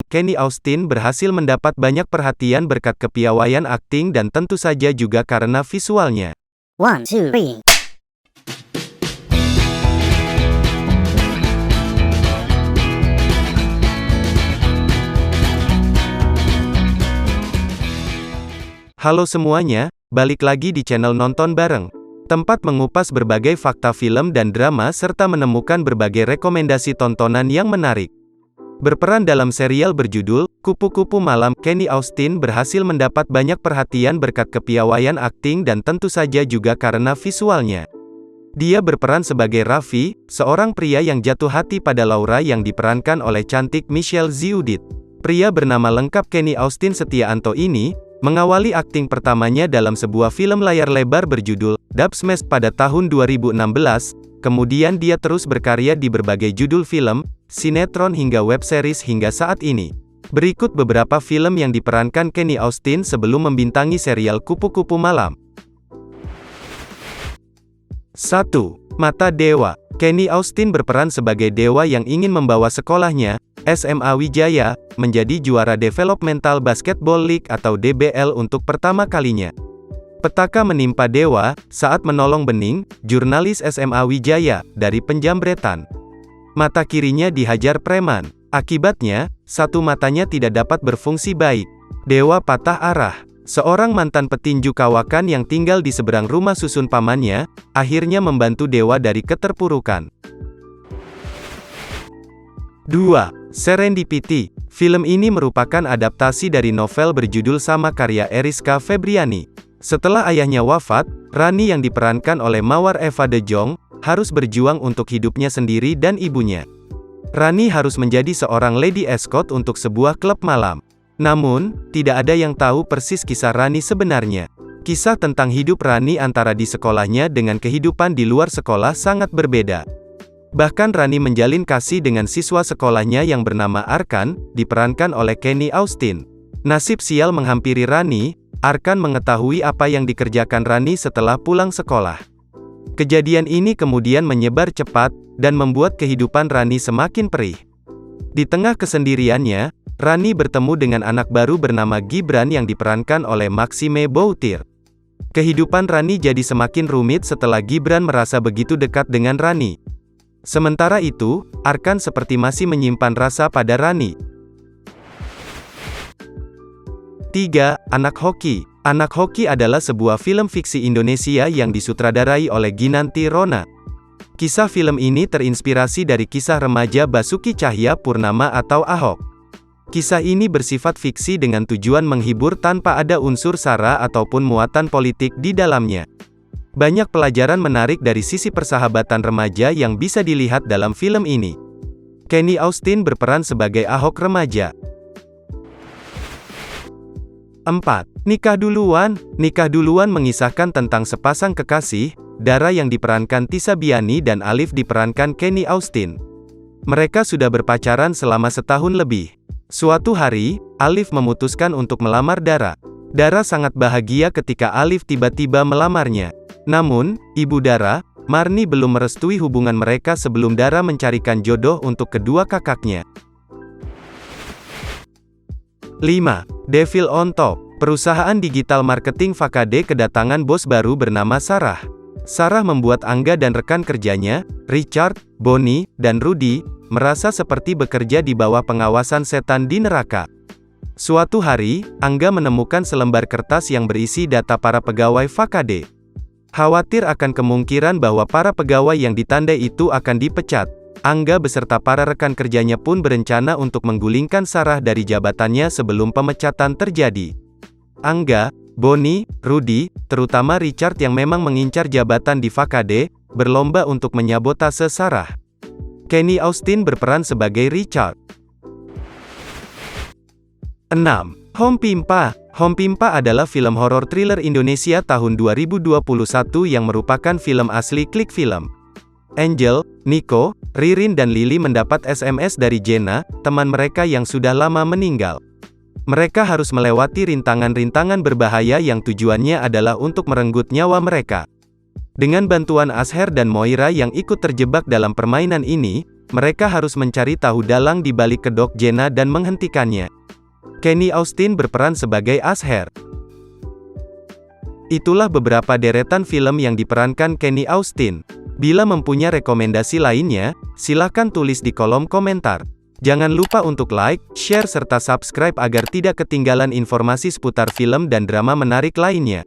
Kenny Austin berhasil mendapat banyak perhatian berkat kepiawaian akting dan tentu saja juga karena visualnya. 1, 2, 3. Halo semuanya, balik lagi di channel Nonton Bareng. Tempat mengupas berbagai fakta film dan drama serta menemukan berbagai rekomendasi tontonan yang menarik. Berperan dalam serial berjudul Kupu-Kupu Malam, Kenny Austin berhasil mendapat banyak perhatian berkat kepiawaian akting dan tentu saja juga karena visualnya. Dia berperan sebagai Raffi, seorang pria yang jatuh hati pada Laura yang diperankan oleh cantik Michelle Ziudit. Pria bernama lengkap Kenny Austin Setiaanto ini mengawali akting pertamanya dalam sebuah film layar lebar berjudul Dubsmash pada tahun 2016, kemudian dia terus berkarya di berbagai judul film, sinetron hingga web series hingga saat ini. Berikut beberapa film yang diperankan Kenny Austin sebelum membintangi serial Kupu-Kupu Malam. 1. Mata Dewa. Kenny Austin berperan sebagai dewa yang ingin membawa sekolahnya, SMA Wijaya, menjadi juara Developmental Basketball League atau DBL untuk pertama kalinya. Petaka menimpa Dewa saat menolong Bening, jurnalis SMA Wijaya, dari penjambretan. Mata kirinya dihajar preman. Akibatnya, satu matanya tidak dapat berfungsi baik. Dewa patah arah. Seorang mantan petinju kawakan yang tinggal di seberang rumah susun pamannya, akhirnya membantu Dewa dari keterpurukan. 2. Serendipity. Film ini merupakan adaptasi dari novel berjudul sama karya Eriska Febriani. Setelah ayahnya wafat, Rani yang diperankan oleh Mawar Eva De Jong, harus berjuang untuk hidupnya sendiri dan ibunya. Rani harus menjadi seorang lady escort untuk sebuah klub malam. Namun, tidak ada yang tahu persis kisah Rani sebenarnya. Kisah tentang hidup Rani antara di sekolahnya dengan kehidupan di luar sekolah sangat berbeda. Bahkan Rani menjalin kasih dengan siswa sekolahnya yang bernama Arkan, diperankan oleh Kenny Austin. Nasib sial menghampiri Rani, Arkan mengetahui apa yang dikerjakan Rani setelah pulang sekolah. Kejadian ini kemudian menyebar cepat, dan membuat kehidupan Rani semakin perih. Di tengah kesendiriannya, Rani bertemu dengan anak baru bernama Gibran yang diperankan oleh Maxime Boutir. Kehidupan Rani jadi semakin rumit setelah Gibran merasa begitu dekat dengan Rani. Sementara itu, Arkan seperti masih menyimpan rasa pada Rani. 3. Anak Hoki. Anak Hoki adalah sebuah film fiksi Indonesia yang disutradarai oleh Ginanti Rona. Kisah film ini terinspirasi dari kisah remaja Basuki Cahaya Purnama atau Ahok. Kisah ini bersifat fiksi dengan tujuan menghibur tanpa ada unsur sara ataupun muatan politik di dalamnya. Banyak pelajaran menarik dari sisi persahabatan remaja yang bisa dilihat dalam film ini. Kenny Austin berperan sebagai Ahok remaja. 4. Nikah Duluan. Nikah Duluan mengisahkan tentang sepasang kekasih, Dara yang diperankan Tisa Biani dan Alif diperankan Kenny Austin. Mereka sudah berpacaran selama setahun lebih. Suatu hari, Alif memutuskan untuk melamar Dara. Dara sangat bahagia ketika Alif tiba-tiba melamarnya. Namun, ibu Dara, Marni belum merestui hubungan mereka sebelum Dara mencarikan jodoh untuk kedua kakaknya. 5. Devil on Top. Perusahaan digital marketing Fakade kedatangan bos baru bernama Sarah. Sarah membuat Angga dan rekan kerjanya, Richard, Bonnie, dan Rudy, merasa seperti bekerja di bawah pengawasan setan di neraka. Suatu hari, Angga menemukan selembar kertas yang berisi data para pegawai Fakade. Khawatir akan kemungkinan bahwa para pegawai yang ditandai itu akan dipecat, Angga beserta para rekan kerjanya pun berencana untuk menggulingkan Sarah dari jabatannya sebelum pemecatan terjadi. Angga, Bonnie, Rudy, terutama Richard yang memang mengincar jabatan di Fakade, berlomba untuk menyabotase Sarah. Kenny Austin berperan sebagai Richard. 6. Home Pimpa. Home Pimpa adalah film horor thriller Indonesia tahun 2021 yang merupakan film asli Klik Film. Angel, Nico, Ririn dan Lily mendapat SMS dari Jenna, teman mereka yang sudah lama meninggal. Mereka harus melewati rintangan-rintangan berbahaya yang tujuannya adalah untuk merenggut nyawa mereka. Dengan bantuan Asher dan Moira yang ikut terjebak dalam permainan ini, mereka harus mencari tahu dalang di balik kedok Jenna dan menghentikannya. Kenny Austin berperan sebagai Asher. Itulah beberapa deretan film yang diperankan Kenny Austin. Bila mempunyai rekomendasi lainnya, silakan tulis di kolom komentar. Jangan lupa untuk like, share serta subscribe agar tidak ketinggalan informasi seputar film dan drama menarik lainnya.